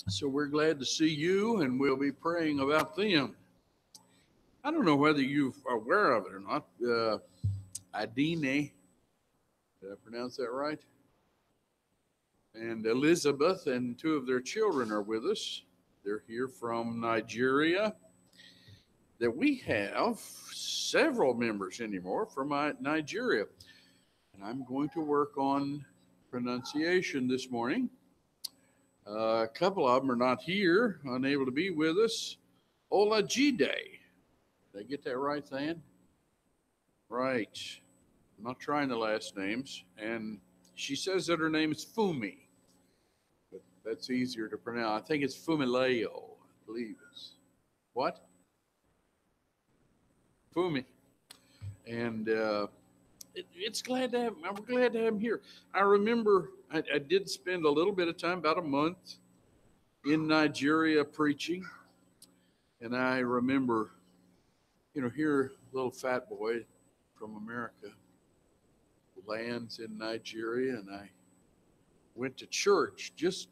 So we're glad to see you, and we'll be praying about them. I don't know whether you're aware of it or not. Adine, did I pronounce that right? And Elizabeth and two of their children are with us. They're here from Nigeria. That we have several members anymore from Nigeria. And I'm going to work on pronunciation this morning. A couple of them are not here, unable to be with us. Olajide. Did I get that right, Than? Right. I'm not trying the last names. And she says that her name is Fumi, but that's easier to pronounce. I think it's Fumileo, I believe it's. What? Fumi. And it's glad to have. We're glad to have him here. I remember I did spend a little bit of time, about a month, in Nigeria preaching, and I remember, here little fat boy from America lands in Nigeria, and I went to church just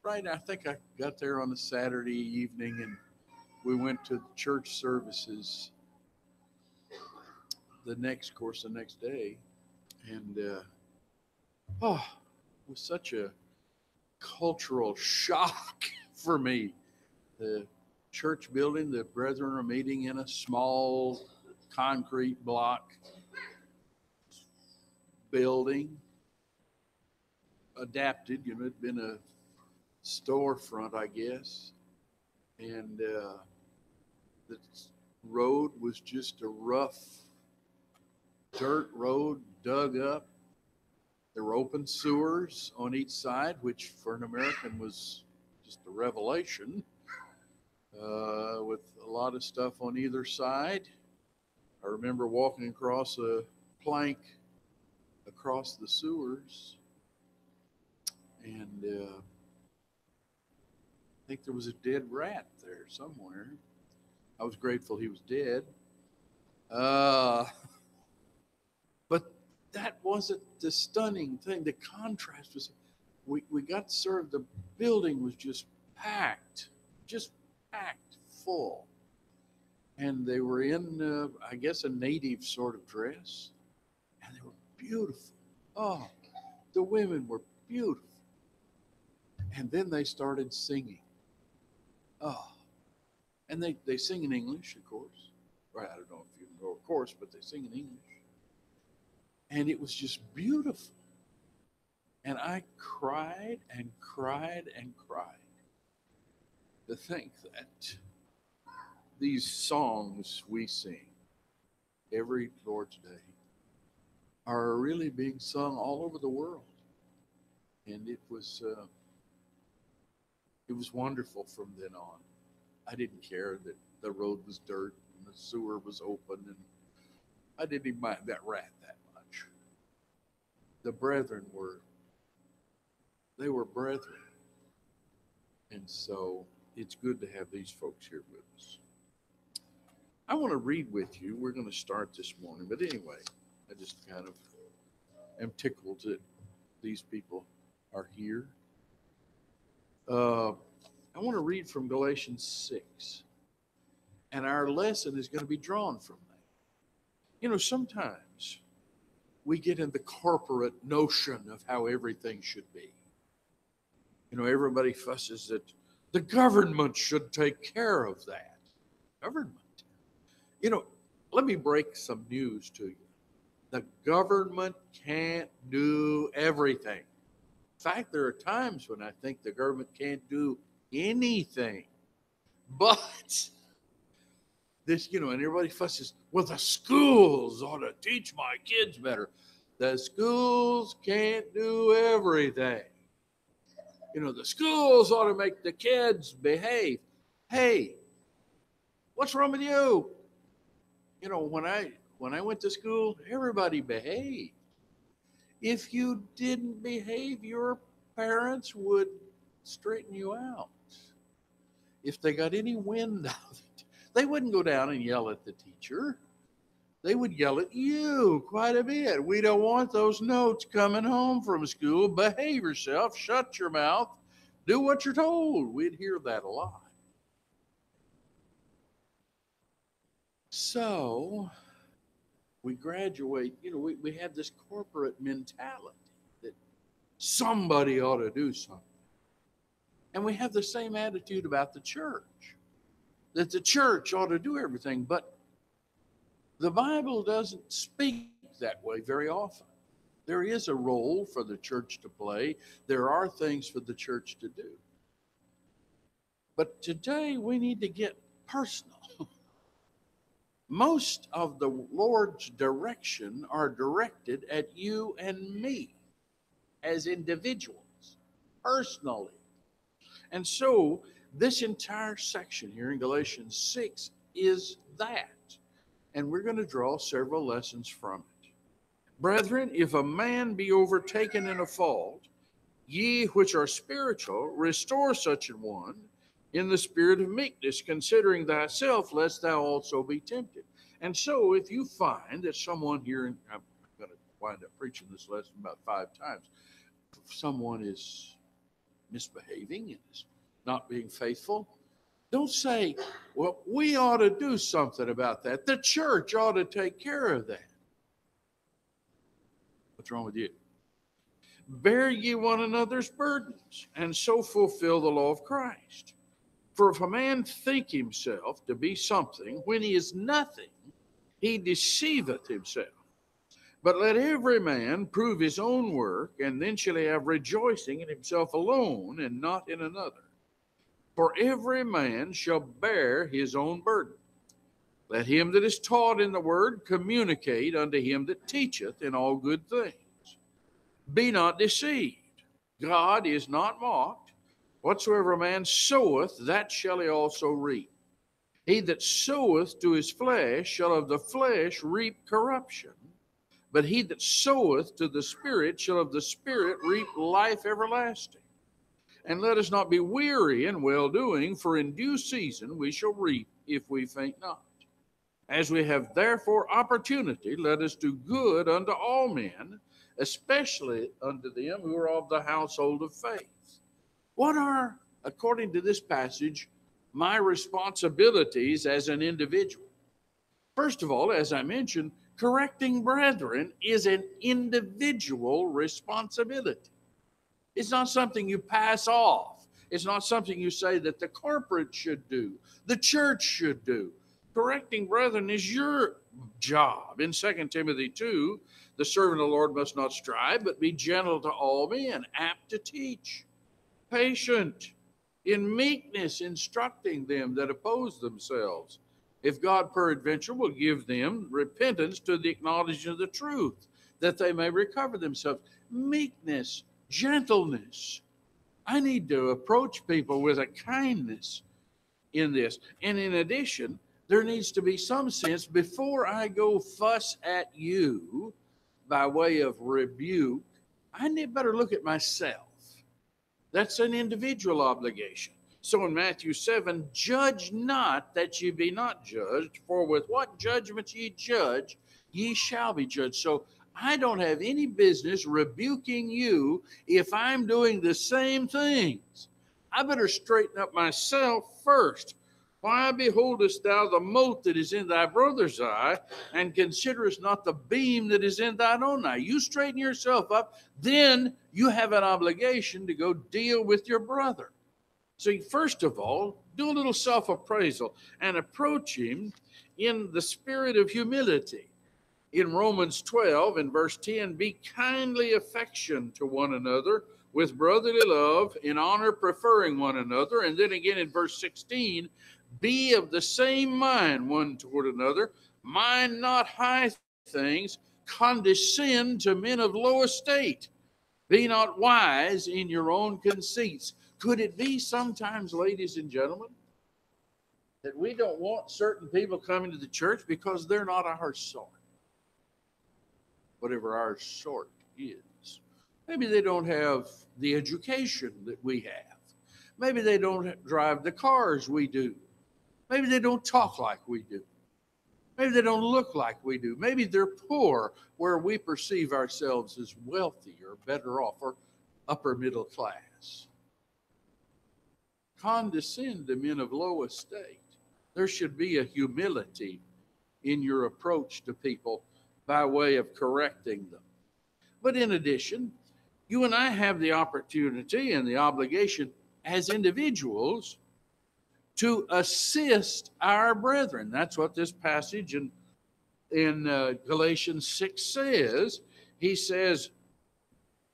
right. I think I got there on a Saturday evening, and we went to the church services the next day, and oh, it was such a cultural shock for me. The church building, the brethren are meeting in a small concrete block building, adapted. It'd been a storefront, I guess, and the road was just a rough dirt road dug up. There were open sewers on each side, which for an American was just a revelation, with a lot of stuff on either side. I remember walking across a plank across the sewers, and I think there was a dead rat there somewhere. I was grateful he was dead. Uh, but that wasn't the stunning thing. The contrast was, we got served, the building was just packed full. And they were in, I guess, a native sort of dress. And they were beautiful. Oh, the women were beautiful. And then they started singing. Oh, and they sing in English, of course. Right, I don't know if you know, of course, but they sing in English. And it was just beautiful. And I cried and cried and cried to think that these songs we sing every Lord's Day are really being sung all over the world. And it was wonderful from then on. I didn't care that the road was dirt and the sewer was open, and I didn't even mind that rat that much. The brethren were brethren, and so it's good to have these folks here with us. I want to read with you. We're going to start this morning, but anyway, I just kind of am tickled that these people are here. I want to read from Galatians 6, and our lesson is going to be drawn from that. Sometimes we get in the corporate notion of how everything should be. Everybody fusses that the government should take care of that. Government. You know, Let me break some news to you. The government can't do everything. In fact, there are times when I think the government can't do anything. But and everybody fusses, well, the schools ought to teach my kids better. The schools can't do everything. The schools ought to make the kids behave. Hey, what's wrong with you? When I went to school, everybody behaved. If you didn't behave, your parents would straighten you out. If they got any wind out of it, they wouldn't go down and yell at the teacher. They would yell at you quite a bit. We don't want those notes coming home from school. Behave yourself. Shut your mouth. Do what you're told. We'd hear that a lot. So we graduate, we have this corporate mentality that somebody ought to do something. And we have the same attitude about the church, that the church ought to do everything. But the Bible doesn't speak that way very often. There is a role for the church to play. There are things for the church to do. But today we need to get personal. Most of the Lord's direction are directed at you and me as individuals, personally. And so this entire section here in Galatians 6 is that. And we're going to draw several lessons from it. Brethren, if a man be overtaken in a fault, ye which are spiritual, restore such an one in the spirit of meekness, considering thyself, lest thou also be tempted. And so if you find that someone here, and I'm going to wind up preaching this lesson about 5 times, if someone is misbehaving and is not being faithful, don't say, well, we ought to do something about that. The church ought to take care of that. What's wrong with you? Bear ye one another's burdens, and so fulfill the law of Christ. For if a man think himself to be something when he is nothing, he deceiveth himself. But let every man prove his own work, and then shall he have rejoicing in himself alone, and not in another. For every man shall bear his own burden. Let him that is taught in the word communicate unto him that teacheth in all good things. Be not deceived. God is not mocked. Whatsoever a man soweth, that shall he also reap. He that soweth to his flesh shall of the flesh reap corruption. But he that soweth to the Spirit shall of the Spirit reap life everlasting. And let us not be weary in well-doing, for in due season we shall reap if we faint not. As we have therefore opportunity, let us do good unto all men, especially unto them who are of the household of faith. What are, according to this passage, my responsibilities as an individual? First of all, as I mentioned, correcting brethren is an individual responsibility. It's not something you pass off. It's not something you say that the corporate should do, the church should do. Correcting brethren is your job. In 2 Timothy 2, the servant of the Lord must not strive, but be gentle to all men, apt to teach, patient, in meekness instructing them that oppose themselves. If God peradventure will give them repentance to the acknowledgement of the truth, that they may recover themselves. Meekness, gentleness. I need to approach people with a kindness in this. And in addition, there needs to be some sense before I go fuss at you by way of rebuke, I need better look at myself. That's an individual obligation. So in Matthew 7, judge not that ye be not judged, for with what judgment ye judge, ye shall be judged. So I don't have any business rebuking you if I'm doing the same things. I better straighten up myself first. Why beholdest thou the mote that is in thy brother's eye, and considerest not the beam that is in thine own eye? You straighten yourself up, then you have an obligation to go deal with your brother. So first of all, do a little self-appraisal and approach him in the spirit of humility. In Romans 12, in verse 10, be kindly affection to one another with brotherly love, in honor preferring one another. And then again in verse 16, be of the same mind one toward another, mind not high things, condescend to men of low estate. Be not wise in your own conceits. Could it be sometimes, ladies and gentlemen, that we don't want certain people coming to the church because they're not our sort? Whatever our sort is. Maybe they don't have the education that we have. Maybe they don't drive the cars we do. Maybe they don't talk like we do. Maybe they don't look like we do. Maybe they're poor where we perceive ourselves as wealthy or better off or upper middle class. condescend to men of low estate. There should be a humility in your approach to people by way of correcting them. But in addition, you and I have the opportunity and the obligation as individuals to assist our brethren. That's what this passage in Galatians 6 says. He says,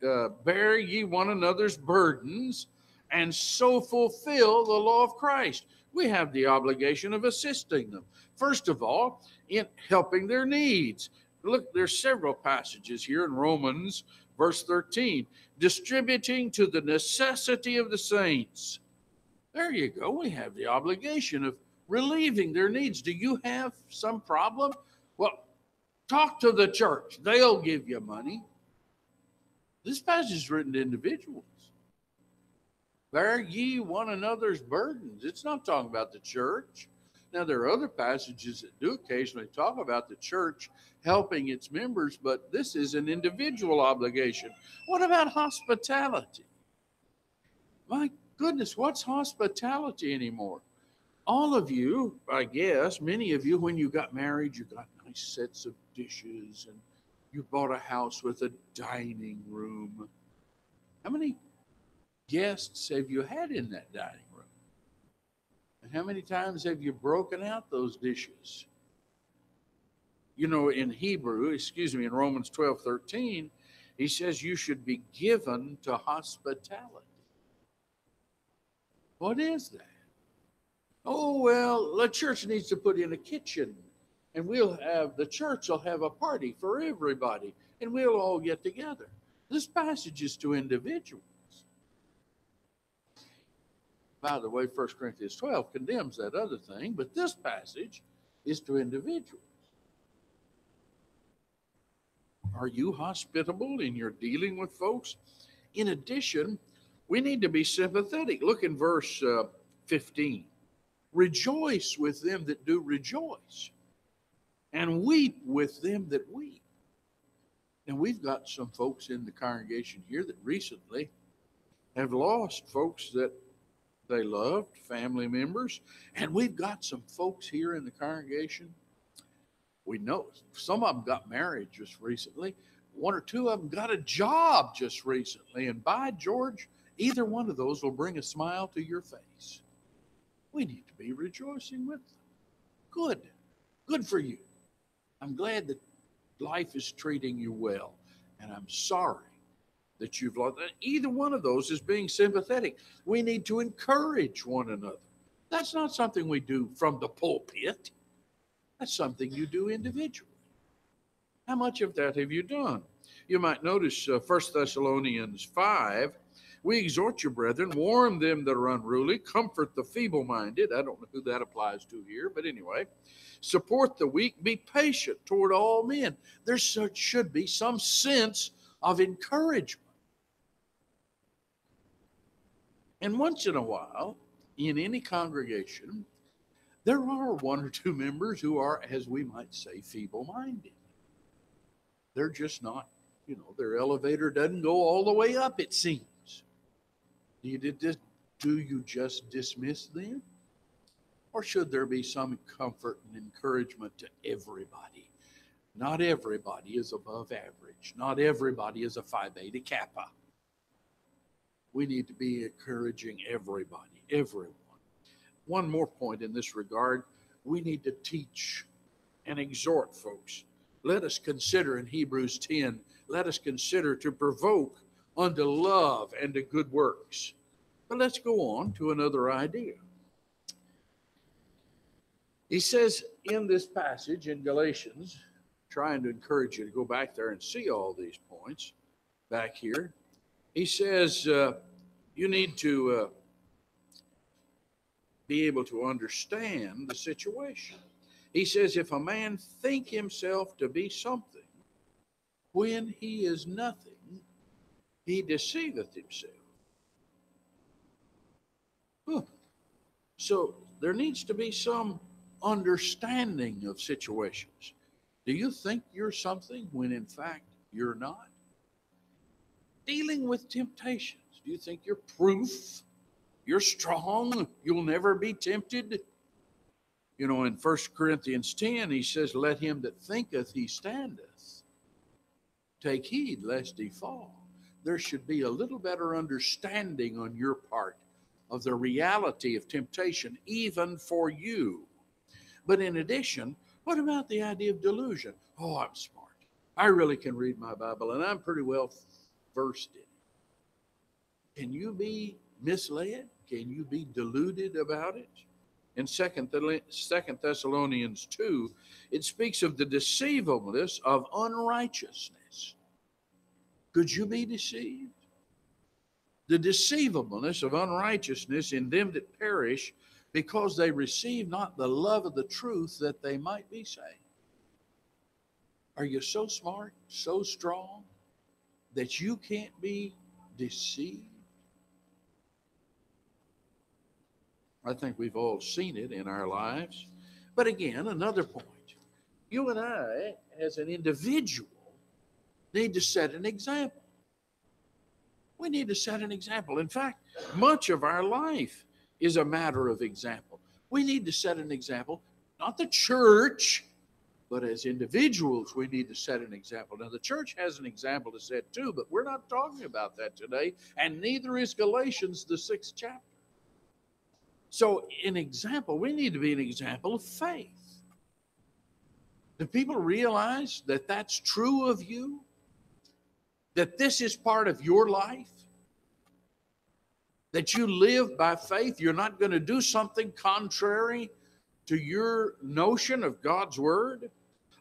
bear ye one another's burdens and so fulfill the law of Christ. We have the obligation of assisting them. First of all, in helping their needs. Look, there's several passages here in Romans, verse 13, distributing to the necessity of the saints. There you go. We have the obligation of relieving their needs. Do you have some problem? Well, talk to the church. They'll give you money. This passage is written to individuals. Bear ye one another's burdens. It's not talking about the church. Now, there are other passages that do occasionally talk about the church helping its members, but this is an individual obligation. What about hospitality? My goodness, what's hospitality anymore? All of you, I guess, many of you, when you got married, you got nice sets of dishes and you bought a house with a dining room. How many guests have you had in that dining room? And how many times have you broken out those dishes? You know, in in Romans 12:13, he says you should be given to hospitality. What is that? Oh, well, the church needs to put in a kitchen, and the church will have a party for everybody, and we'll all get together. This passage is to individuals. By the way, 1 Corinthians 12 condemns that other thing, but this passage is to individuals. Are you hospitable in your dealing with folks? In addition, we need to be sympathetic. Look in verse 15. Rejoice with them that do rejoice, and weep with them that weep. And we've got some folks in the congregation here that recently have lost folks that they loved, family members. And we've got some folks here in the congregation. We know some of them got married just recently. One or two of them got a job just recently. And by George, either one of those will bring a smile to your face. We need to be rejoicing with them. Good. Good for you. I'm glad that life is treating you well. And I'm sorry that you've lost. Either one of those is being sympathetic. We need to encourage one another. That's not something we do from the pulpit. That's something you do individually. How much of that have you done? You might notice 1 Thessalonians 5, we exhort you, brethren, warn them that are unruly, comfort the feeble-minded. I don't know who that applies to here, but anyway. Support the weak, be patient toward all men. There should be some sense of encouragement. And once in a while, in any congregation, there are one or two members who are, as we might say, feeble-minded. They're just not, their elevator doesn't go all the way up, it seems. Do you just dismiss them? Or should there be some comfort and encouragement to everybody? Not everybody is above average. Not everybody is a Phi Beta Kappa. We need to be encouraging everybody, everyone. One more point in this regard, we need to teach and exhort folks. Let us consider in Hebrews 10, let us consider to provoke unto love and to good works. But let's go on to another idea. He says in this passage in Galatians, trying to encourage you to go back there and see all these points back here. He says you need to be able to understand the situation. He says, if a man think himself to be something, when he is nothing, he deceiveth himself. So there needs to be some understanding of situations. Do you think you're something when in fact you're not? Dealing with temptations. Do you think you're proof You're strong. You'll never be tempted. You know, in 1 Corinthians 10, he says, let him that thinketh he standeth take heed lest he fall. There should be a little better understanding on your part of the reality of temptation, even for you. But in addition, what about the idea of delusion? Oh, I'm smart. I really can read my Bible, and I'm pretty well versed in it. Can you be misled? Can you be deluded about it? In 2 Thessalonians 2, it speaks of the deceivableness of unrighteousness. Could you be deceived? The deceivableness of unrighteousness in them that perish, because they receive not the love of the truth that they might be saved. Are you so smart, so strong, that you can't be deceived? I think we've all seen it in our lives. But again, another point. You and I, as an individual, need to set an example. We need to set an example. In fact, much of our life is a matter of example. We need to set an example, not the church, but as individuals, we need to set an example. Now, the church has an example to set too, but we're not talking about that today, and neither is Galatians, the 6th chapter. So, an example, we need to be an example of faith. Do people realize that that's true of you? That this is part of your life? That you live by faith? You're not going to do something contrary to your notion of God's word?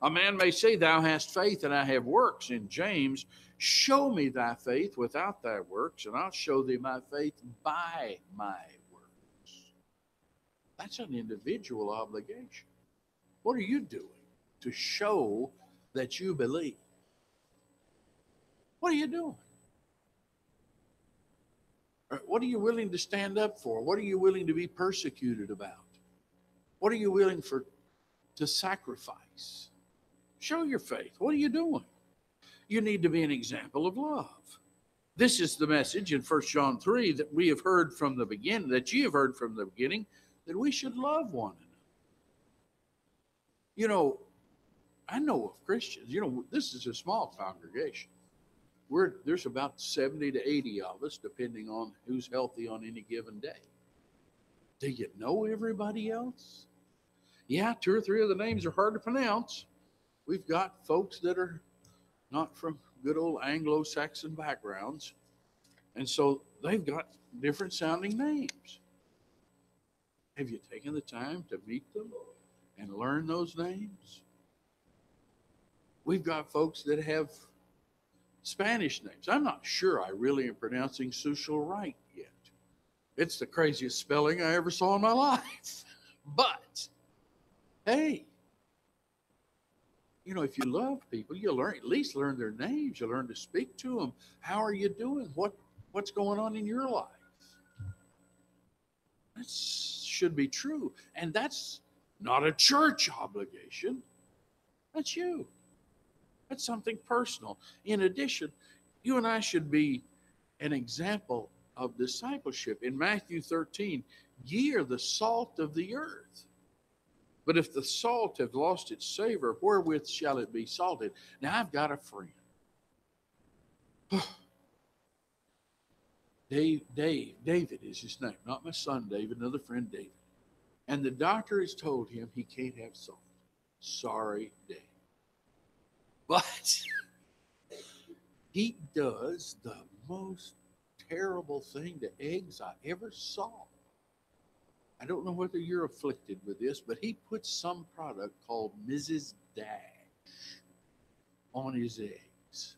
A man may say, thou hast faith and I have works. In James, show me thy faith without thy works, and I'll show thee my faith by my works. That's an individual obligation. What are you doing to show that you believe? What are you doing? What are you willing to stand up for? What are you willing to be persecuted about? What are you willing to sacrifice? Show your faith. What are you doing? You need to be an example of love. This is the message in 1 John 3 that we have heard from the beginning, that you have heard from the beginning, that we should love one another. You know, I know of Christians, this is a small congregation. There's about 70 to 80 of us, depending on who's healthy on any given day. Do you know everybody else? Yeah, 2 or 3 of the names are hard to pronounce. We've got folks that are not from good old Anglo-Saxon backgrounds, and so they've got different sounding names. Have you taken the time to meet them and learn those names? We've got folks that have Spanish names. I'm not sure I really am pronouncing Sushil right yet. It's the craziest spelling I ever saw in my life. But, hey, if you love people, you at least learn their names. You learn to speak to them. How are you doing? What's going on in your life? That should be true. And that's not a church obligation. That's you. That's something personal. In addition, you and I should be an example of discipleship. In Matthew 13, ye are the salt of the earth. But if the salt have lost its savor, wherewith shall it be salted? Now, I've got a friend. David is his name. Not my son David, another friend David. And the doctor has told him he can't have salt. Sorry, Dave. But he does the most terrible thing to eggs I ever saw. I don't know whether you're afflicted with this, but he puts some product called Mrs. Dash on his eggs.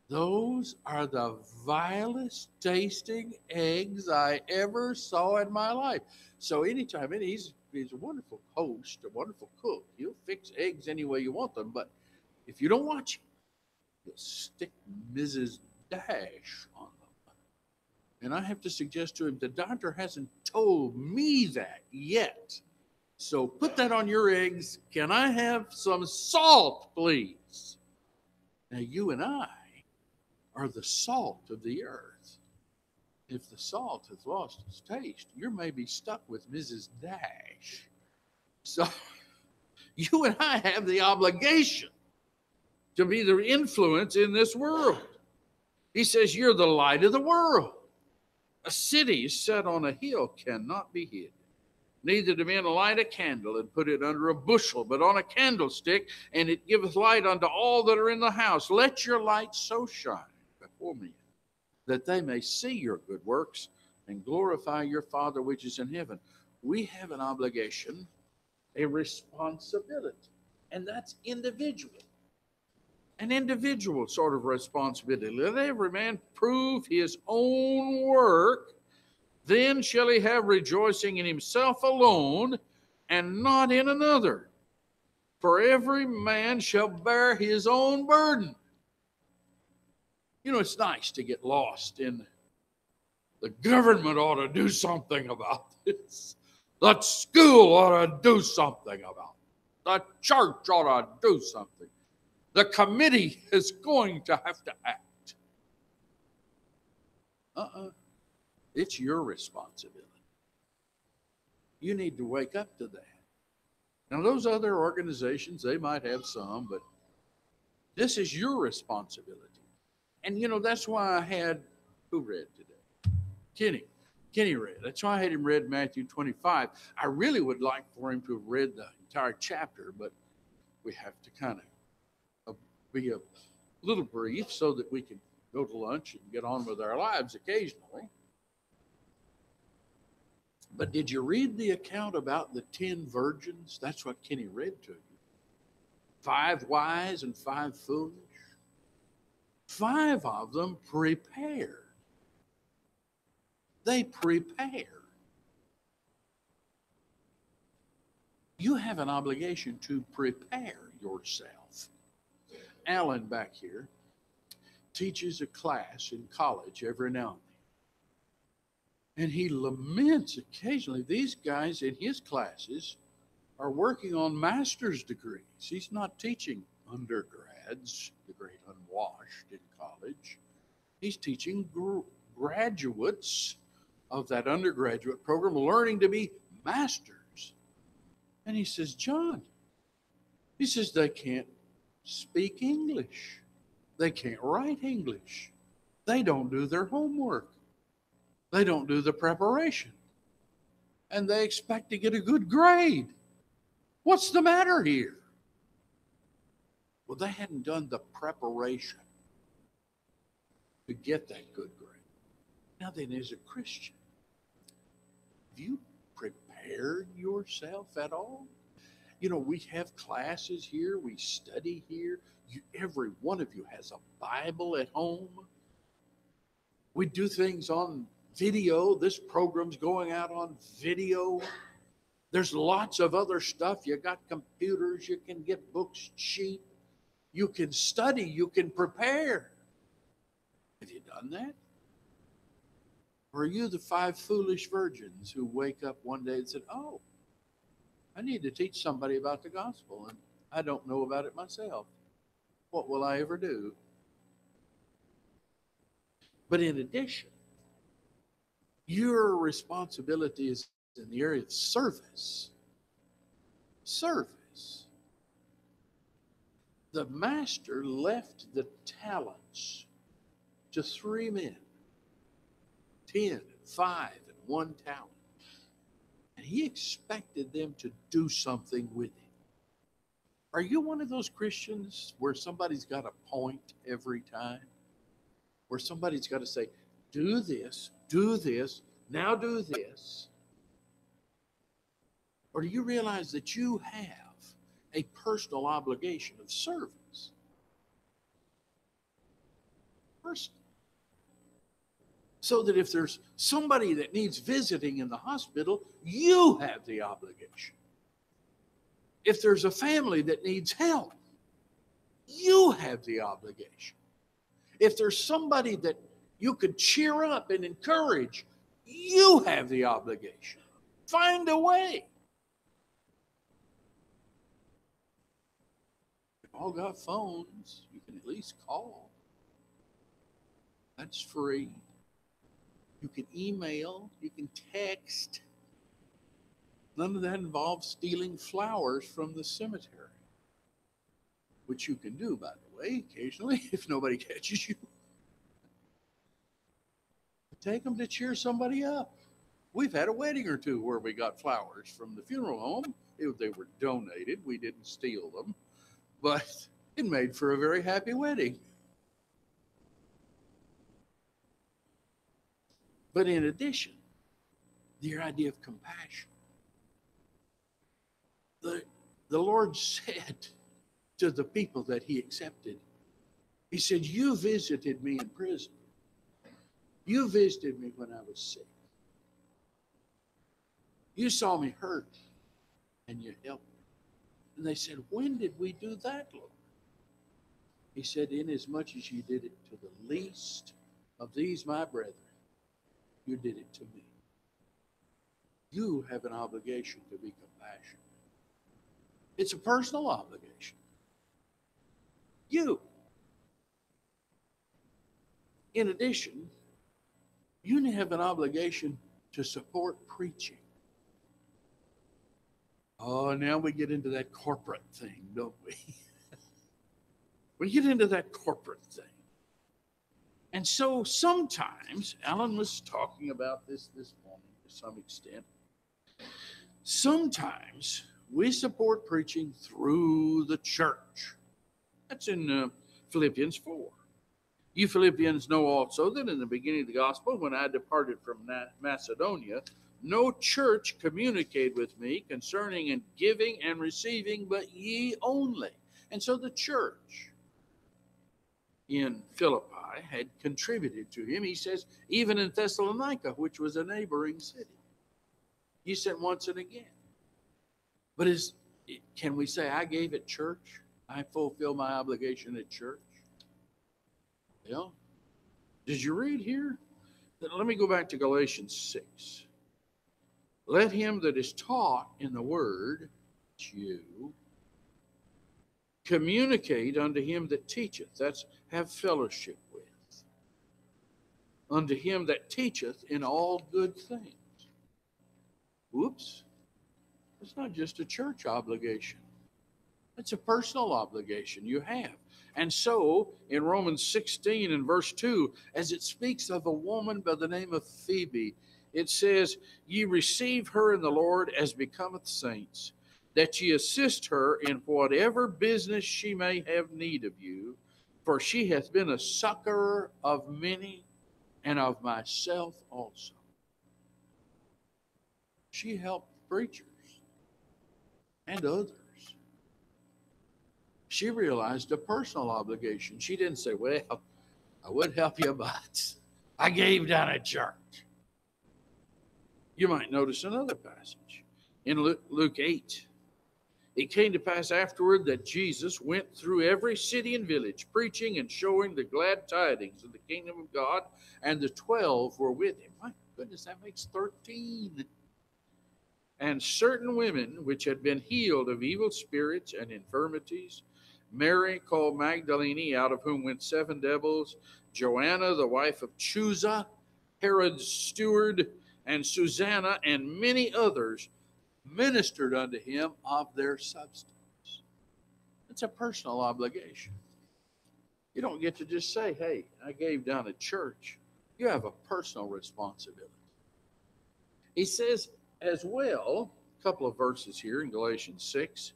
Those are the vilest tasting eggs I ever saw in my life. So anytime, and he's a wonderful host, a wonderful cook. He'll fix eggs any way you want them, but if you don't watch it, you'll stick Mrs. Dash on them. And I have to suggest to him, the doctor hasn't told me that yet. So put that on your eggs. Can I have some salt, please? Now, you and I are the salt of the earth. If the salt has lost its taste, you're maybe stuck with Mrs. Dash. So you and I have the obligation to be the influence in this world. He says, you're the light of the world. A city set on a hill cannot be hid. Neither do men light a candle and put it under a bushel, but on a candlestick, and it giveth light unto all that are in the house. Let your light so shine before men, that they may see your good works and glorify your Father which is in heaven. We have an obligation, a responsibility, and that's individual. An individual sort of responsibility. Let every man prove his own work, then shall he have rejoicing in himself alone and not in another. For every man shall bear his own burden. You know, it's nice to get lost in the government ought to do something about this. The school ought to do something about it. The church ought to do something. The committee is going to have to act. It's your responsibility. You need to wake up to that. Now, those other organizations, they might have some, but this is your responsibility. And, you know, that's why I had, who read today? Kenny read. That's why I had him read Matthew 25. I really would like for him to have read the entire chapter, but we have to kind of be a little brief so that we can go to lunch and get on with our lives occasionally. But did you read the account about the 10 virgins? That's what Kenny read to you. 5 wise and 5 foolish. 5 of them prepared. They prepared. You have an obligation to prepare yourself. Alan back here teaches a class in college every now and then. And he laments occasionally these guys in his classes are working on master's degrees. He's not teaching undergrads, the great unwashed in college. He's teaching graduates of that undergraduate program learning to be masters. And he says, John, he says, they can't speak English. They can't write English. They don't do their homework. They don't do the preparation. And they expect to get a good grade. What's the matter here? Well, they hadn't done the preparation to get that good grade. Now then, as a Christian, have you prepared yourself at all? You know, we have classes here. We study here. Every one of you has a Bible at home. We do things on video. This program's going out on video. There's lots of other stuff. You got computers. You can get books cheap. You can study. You can prepare. Have you done that? Or are you the 5 foolish virgins who wake up one day and said, oh, I need to teach somebody about the gospel, and I don't know about it myself. What will I ever do? But in addition, your responsibility is in the area of service. Service. The master left the talents to 3 men, 10, 5, and 1 talent. And he expected them to do something with it. Are you one of those Christians where somebody's got a point every time? Where somebody's got to say, do this, now do this? Or do you realize that you have a personal obligation of service? Personal. So that if there's somebody that needs visiting in the hospital, you have the obligation. If there's a family that needs help, you have the obligation. If there's somebody that you could cheer up and encourage, you have the obligation. Find a way. You've all got phones. You can at least call. That's free. You can email, you can text. None of that involves stealing flowers from the cemetery, which you can do, by the way, occasionally if nobody catches you. Take them to cheer somebody up. We've had a wedding or two where we got flowers from the funeral home. They were donated. We didn't steal them, but it made for a very happy wedding. But in addition, the idea of compassion. The, the Lord said to the people that he accepted, he said, you visited me in prison. You visited me when I was sick. You saw me hurt and you helped me. And they said, when did we do that, Lord? He said, inasmuch as you did it to the least of these, my brethren, you did it to me. You have an obligation to be compassionate. It's a personal obligation. You. In addition, you have an obligation to support preaching. Oh, now we get into that corporate thing, don't we? We get into that corporate thing. And so sometimes, Alan was talking about this morning to some extent. Sometimes we support preaching through the church. That's in Philippians 4. You Philippians know also that in the beginning of the gospel, when I departed from Macedonia, no church communicated with me concerning in giving and receiving, but ye only. And so the church in Philippi had contributed to him. He says, even in Thessalonica, which was a neighboring city, he sent once and again. But can we say, I gave at church? I fulfill my obligation at church? Yeah. Did you read here? Let me go back to Galatians 6. Let him that is taught in the word, you, communicate unto him that teacheth. That's have fellowship with. Unto him that teacheth in all good things. Whoops. It's not just a church obligation. It's a personal obligation you have. And so, in Romans 16 and verse 2, as it speaks of a woman by the name of Phoebe, it says, ye receive her in the Lord as becometh saints, that ye assist her in whatever business she may have need of you, for she hath been a succorer of many, and of myself also. She helped preachers and others. She realized a personal obligation. She didn't say, well, I would help you, but I gave down at church. You might notice another passage in Luke 8. It came to pass afterward that Jesus went through every city and village, preaching and showing the glad tidings of the kingdom of God, and the 12 were with him. My goodness, that makes 13. And certain women which had been healed of evil spirits and infirmities, Mary called Magdalene, out of whom went 7 devils, Joanna, the wife of Chuza, Herod's steward, and Susanna, and many others, ministered unto him of their substance. It's a personal obligation. You don't get to just say, hey, I gave down at church. You have a personal responsibility. He says as well, a couple of verses here in Galatians 6,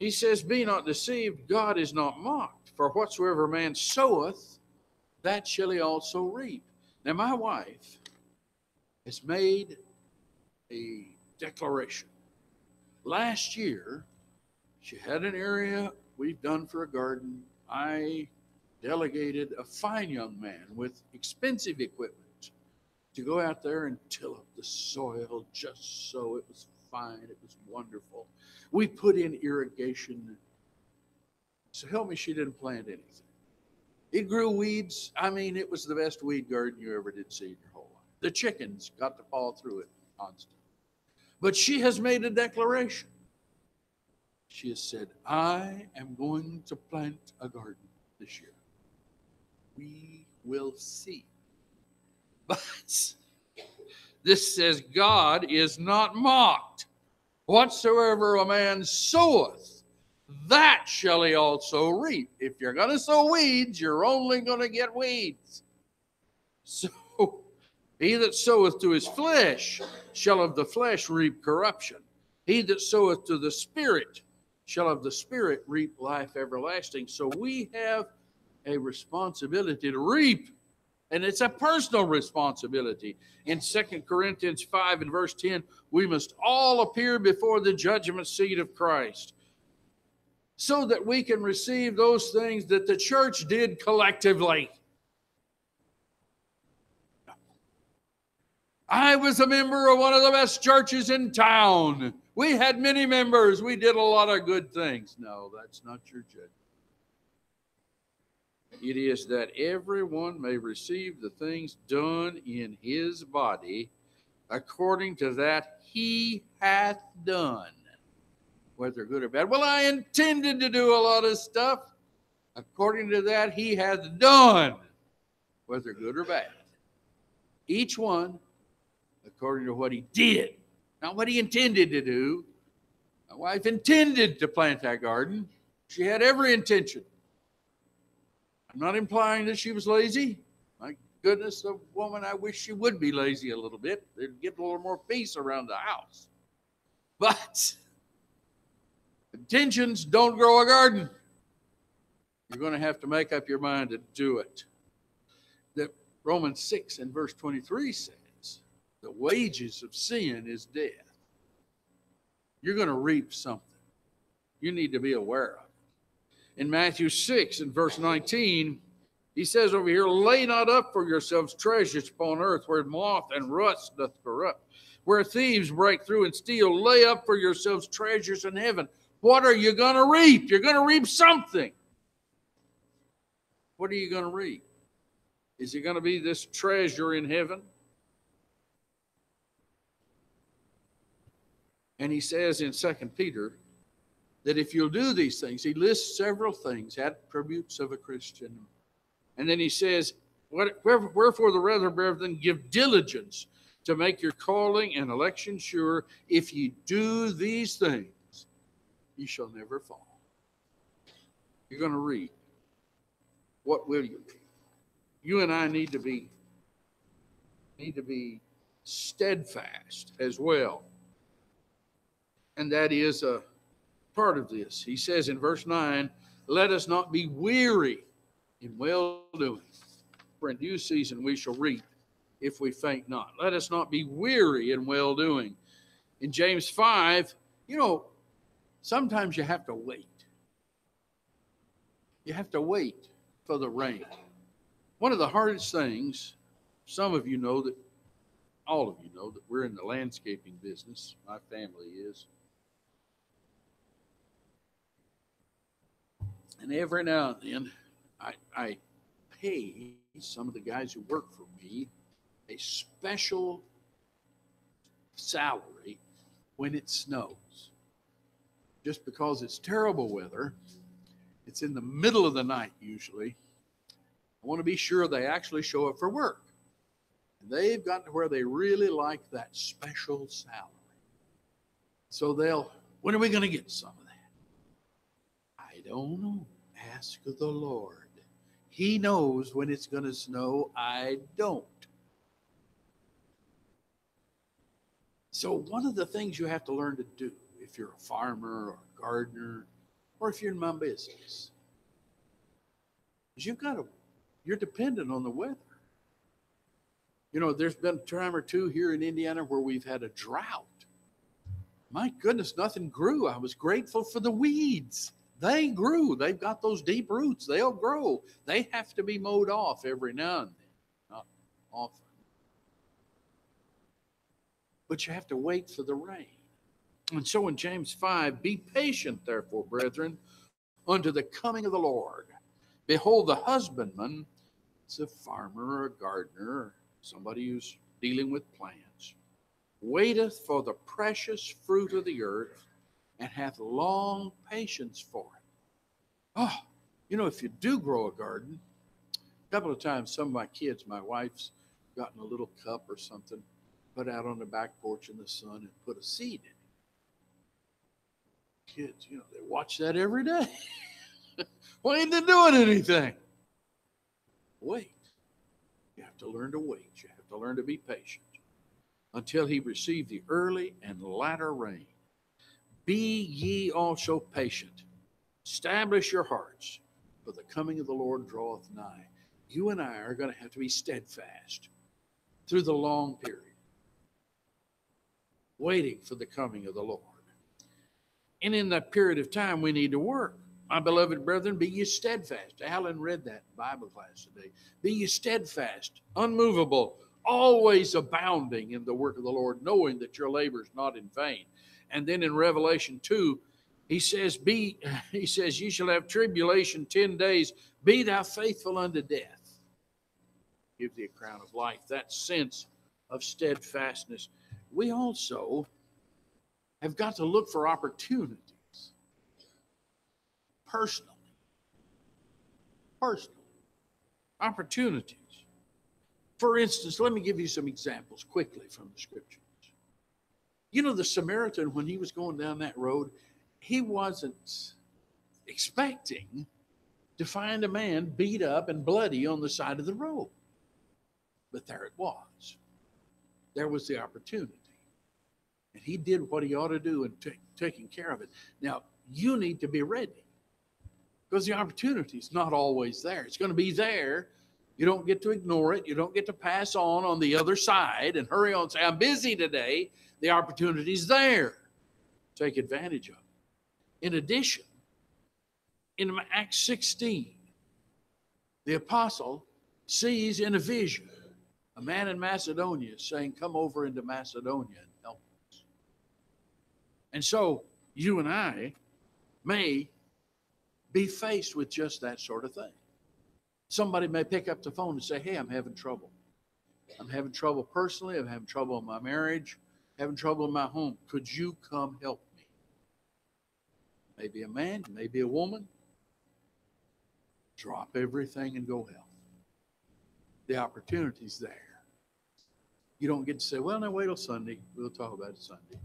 he says, be not deceived, God is not mocked. For whatsoever man soweth, that shall he also reap. Now, my wife has made a declaration. Last year, she had an area we've done for a garden. I delegated a fine young man with expensive equipment to go out there and till up the soil just so it was fine. It was wonderful. We put in irrigation. So help me, she didn't plant anything. It grew weeds. I mean, it was the best weed garden you ever did see in your whole life. The chickens got to fall through it constantly. But she has made a declaration. She has said, I am going to plant a garden this year. We will see. But this says God is not mocked. Whatsoever a man soweth, that shall he also reap. If you're going to sow weeds, you're only going to get weeds. So he that soweth to his flesh shall of the flesh reap corruption. He that soweth to the Spirit shall of the Spirit reap life everlasting. So we have a responsibility to reap, and it's a personal responsibility. In 2 Corinthians 5 and verse 10, we must all appear before the judgment seat of Christ so that we can receive those things that the church did collectively. I was a member of one of the best churches in town. We had many members. We did a lot of good things. No, that's not your judgment. It is that everyone may receive the things done in his body according to that he hath done, whether good or bad. Well, I intended to do a lot of stuff. According to that he hath done, whether good or bad. Each one according to what he did, not what he intended to do. My wife intended to plant that garden. She had every intention. I'm not implying that she was lazy. My goodness, the woman, I wish she would be lazy a little bit. They'd get a little more peace around the house. But intentions don't grow a garden. You're going to have to make up your mind to do it. That Romans 6 and verse 23 says, the wages of sin is death. You're going to reap something. You need to be aware of it. In Matthew 6 and verse 19, he says over here, lay not up for yourselves treasures upon earth, where moth and rust doth corrupt, where thieves break through and steal. Lay up for yourselves treasures in heaven. What are you going to reap? You're going to reap something. What are you going to reap? Is it going to be this treasure in heaven? And he says in 2 Peter that if you'll do these things, he lists several things, attributes of a Christian. And then he says, wherefore the rather, brethren, give diligence to make your calling and election sure. If ye do these things, ye shall never fall. You're going to reap. What will you reap? You and I need to be steadfast as well. And that is a part of this. He says in verse 9, let us not be weary in well-doing, for in due season we shall reap if we faint not. Let us not be weary in well-doing. In James 5, sometimes you have to wait. You have to wait for the rain. One of the hardest things, some of you know that, all of you know that we're in the landscaping business. My family is. And every now and then, I pay some of the guys who work for me a special salary when it snows. Just because it's terrible weather, it's in the middle of the night usually. I want to be sure they actually show up for work. And they've gotten to where they really like that special salary. So when are we going to get some of that? I don't know. Ask the Lord. He knows when it's going to snow. I don't. So one of the things you have to learn to do if you're a farmer or a gardener or if you're in my business is you're dependent on the weather. There's been a time or two here in Indiana where we've had a drought. My goodness, nothing grew. I was grateful for the weeds. They grew. They've got those deep roots. They'll grow. They have to be mowed off every now and then, not often. But you have to wait for the rain. And so in James 5, be patient, therefore, brethren, unto the coming of the Lord. Behold, the husbandman, it's a farmer or a gardener, or somebody who's dealing with plants, waiteth for the precious fruit of the earth, and hath long patience for it. If you do grow a garden, a couple of times some of my kids, my wife's gotten a little cup or something, put out on the back porch in the sun and put a seed in it. Kids, they watch that every day. Why ain't they doing anything? Wait. You have to learn to wait. You have to learn to be patient until he receive the early and latter rain. Be ye also patient. Establish your hearts, for the coming of the Lord draweth nigh. You and I are going to have to be steadfast through the long period, waiting for the coming of the Lord. And in that period of time, we need to work. My beloved brethren, be ye steadfast. Alan read that in Bible class today. Be ye steadfast, unmovable, always abounding in the work of the Lord, knowing that your labor is not in vain. And then in Revelation 2, he says, ye shall have tribulation 10 days. Be thou faithful unto death. Give thee a crown of life. That sense of steadfastness. We also have got to look for opportunities. Personally. Opportunities. For instance, let me give you some examples quickly from the scriptures. The Samaritan, when he was going down that road, he wasn't expecting to find a man beat up and bloody on the side of the road. But there it was. There was the opportunity. And he did what he ought to do in taking care of it. Now, you need to be ready, because the opportunity is not always there. It's going to be there. You don't get to ignore it. You don't get to pass on the other side and hurry on and say, I'm busy today. The opportunity's there. Take advantage of it. In addition, in Acts 16, the apostle sees in a vision a man in Macedonia saying, come over into Macedonia and help us. And so you and I may be faced with just that sort of thing. Somebody may pick up the phone and say, hey, I'm having trouble. I'm having trouble personally. I'm having trouble in my marriage. Having trouble in my home. Could you come help me? Maybe a man, maybe a woman. Drop everything and go help. The opportunity's there. You don't get to say, well, now wait till Sunday. We'll talk about it Sunday.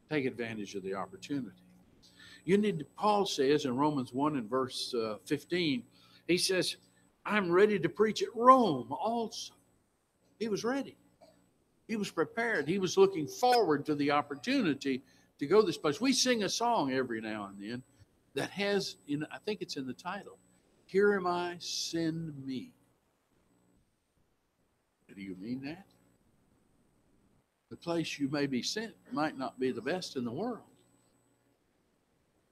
Take advantage of the opportunity. Paul says in Romans 1 and verse 15, he says, I'm ready to preach at Rome also. He was ready. He was prepared. He was looking forward to the opportunity to go this place. We sing a song every now and then that has, I think it's in the title, Here Am I, Send Me. Do you mean that? The place you may be sent might not be the best in the world.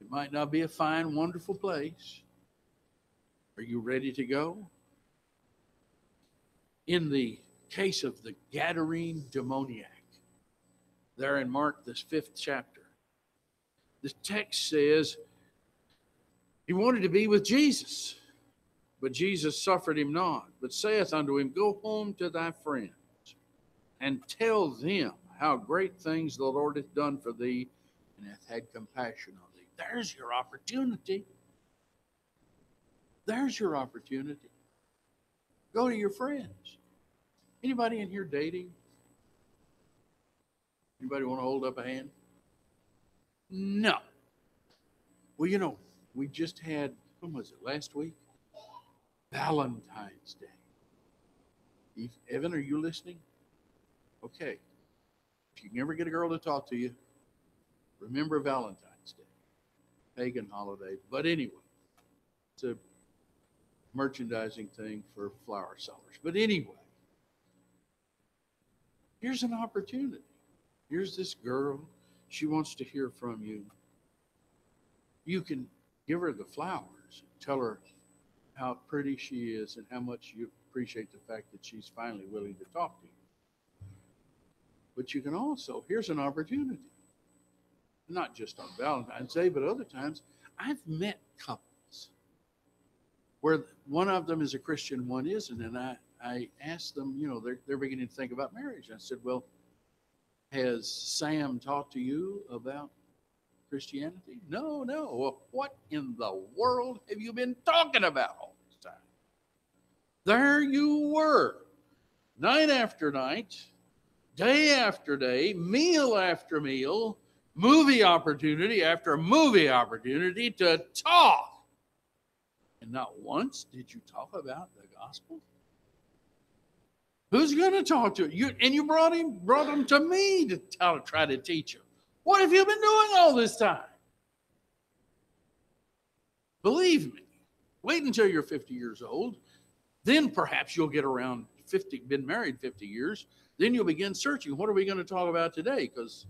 It might not be a fine, wonderful place. Are you ready to go? In the case of the Gadarene demoniac, there in Mark, this 5th chapter, the text says he wanted to be with Jesus, but Jesus suffered him not, but saith unto him, Go home to thy friends, and tell them how great things the Lord hath done for thee, and hath had compassion on thee. There's your opportunity. There's your opportunity. Go to your friends. Anybody in here dating? Anybody want to hold up a hand? No. Well, we just had, when was it, last week? Valentine's Day. Evan, are you listening? Okay. If you can ever get a girl to talk to you, remember Valentine's Day. Pagan holiday. But anyway, it's a merchandising thing for flower sellers. But anyway, here's an opportunity. Here's this girl. She wants to hear from you. You can give her the flowers. Tell her how pretty she is and how much you appreciate the fact that she's finally willing to talk to you. But you can also, here's an opportunity. Not just on Valentine's Day, but other times. I've met couples where one of them is a Christian, one isn't. And I asked them, they're beginning to think about marriage. I said, well, has Sam talked to you about Christianity? No. Well, what in the world have you been talking about all this time? There you were, night after night, day after day, meal after meal, movie opportunity after movie opportunity to talk. And not once did you talk about the gospel. Who's going to talk to you? And you brought him to me to try to teach him. What have you been doing all this time? Believe me, wait until you're 50 years old. Then perhaps you'll get around 50, been married 50 years. Then you'll begin searching. What are we going to talk about today? Because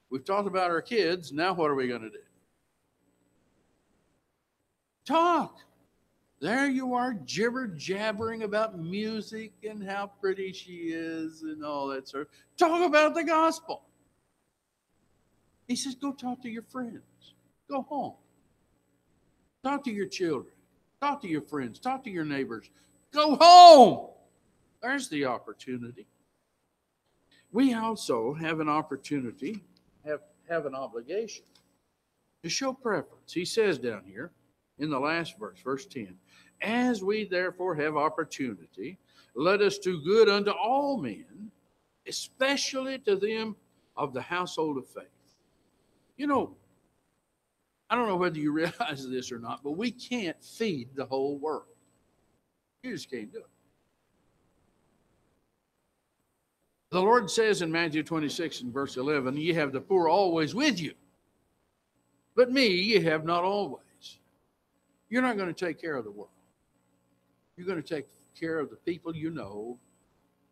we've talked about our kids. Now what are we going to do? Talk. There you are, jibber-jabbering about music and how pretty she is and all that sort of. Talk about the gospel. He says, go talk to your friends. Go home. Talk to your children. Talk to your friends. Talk to your neighbors. Go home. There's the opportunity. We also have an opportunity, have an obligation to show preference. He says down here in the last verse, verse 10, as we therefore have opportunity, let us do good unto all men, especially to them of the household of faith. You know, I don't know whether you realize this or not, but we can't feed the whole world. You just can't do it. The Lord says in Matthew 26 and verse 11, ye have the poor always with you, but me ye have not always. You're not going to take care of the world. You're going to take care of the people you know,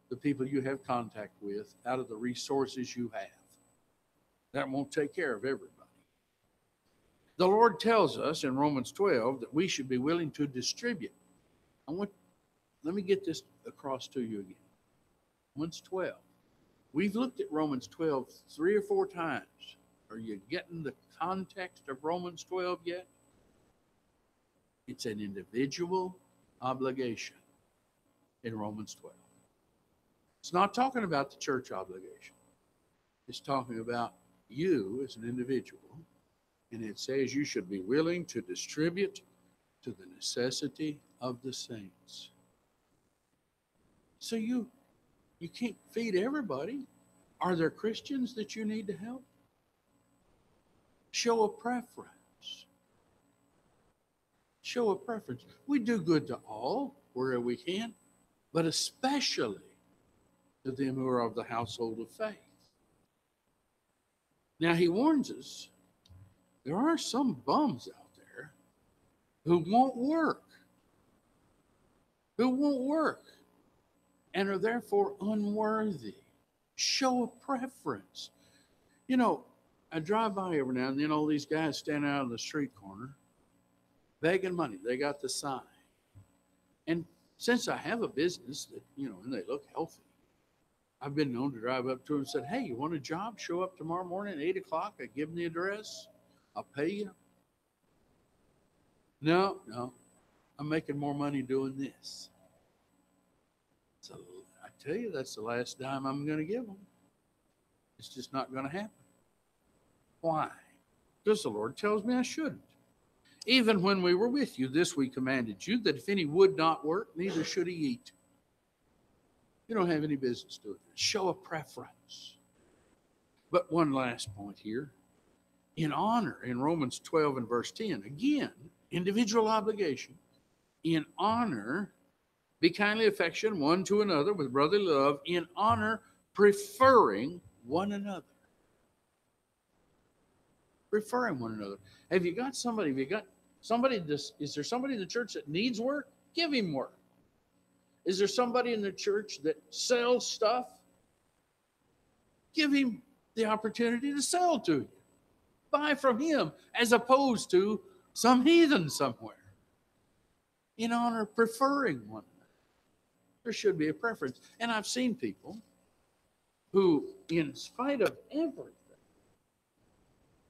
the people you have contact with, out of the resources you have. That won't take care of everybody. The Lord tells us in Romans 12 that we should be willing to distribute. Let me get this across to you again. Romans 12. We've looked at Romans 12 3 or 4 times. Are you getting the context of Romans 12 yet? It's an individual obligation in Romans 12. It's not talking about the church obligation. It's talking about you as an individual. And it says you should be willing to distribute to the necessity of the saints. So you can't feed everybody. Are there Christians that you need to help? Show a preference. Show a preference. We do good to all wherever we can, but especially to them who are of the household of faith. Now he warns us, there are some bums out there who won't work, and are therefore unworthy. Show a preference. You know, I drive by every now and then, all these guys standing out on the street corner begging money. They got the sign. And since I have a business that, and they look healthy, I've been known to drive up to them and said, hey, you want a job? Show up tomorrow morning at 8 o'clock. I give them the address. I'll pay you. No, I'm making more money doing this. So I tell you, that's the last dime I'm going to give them. It's just not going to happen. Why? Because the Lord tells me I shouldn't. Even when we were with you, this we commanded you, that if any would not work, neither should he eat. You don't have any business doing it. Show a preference. But one last point here. In honor, in Romans 12 and verse 10, again, individual obligation. In honor, be kindly affectionate one to another with brotherly love, in honor, preferring one another. Preferring one another. Have you got somebody, is there somebody in the church that needs work? Give him work. Is there somebody in the church that sells stuff? Give him the opportunity to sell to you. Buy from him as opposed to some heathen somewhere. In honor, preferring one another. There should be a preference. And I've seen people who, in spite of everything,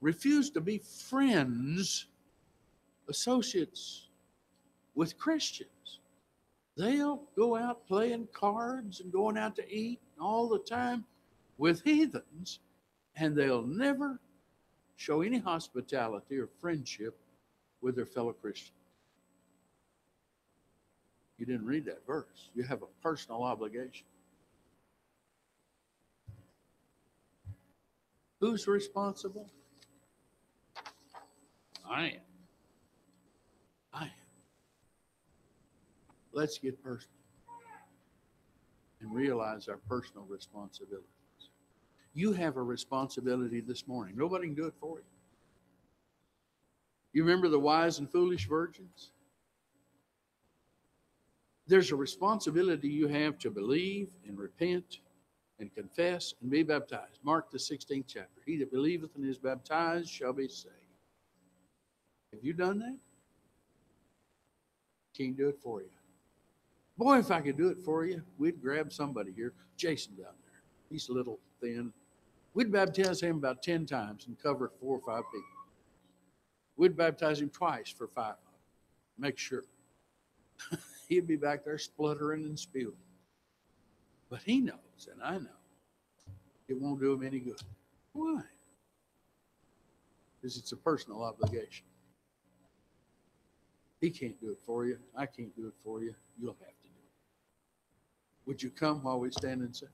refuse to be friends, associates with Christians. They'll go out playing cards and going out to eat all the time with heathens, and they'll never show any hospitality or friendship with their fellow Christians. You didn't read that verse. You have a personal obligation. Who's responsible? I am. I am. Let's get personal and realize our personal responsibilities. You have a responsibility this morning. Nobody can do it for you. You remember the wise and foolish virgins? There's a responsibility you have to believe and repent and confess and be baptized. Mark the 16th chapter. He that believeth and is baptized shall be saved. Have you done that? Can't do it for you. Boy, if I could do it for you, we'd grab somebody here. Jason down there. He's a little thin. We'd baptize him about 10 times and cover 4 or 5 people. We'd baptize him twice for 5 of them. Make sure. He'd be back there spluttering and spewing. But he knows, and I know, it won't do him any good. Why? Because it's a personal obligation. He can't do it for you. I can't do it for you. You'll have to do it. Would you come while we stand and say?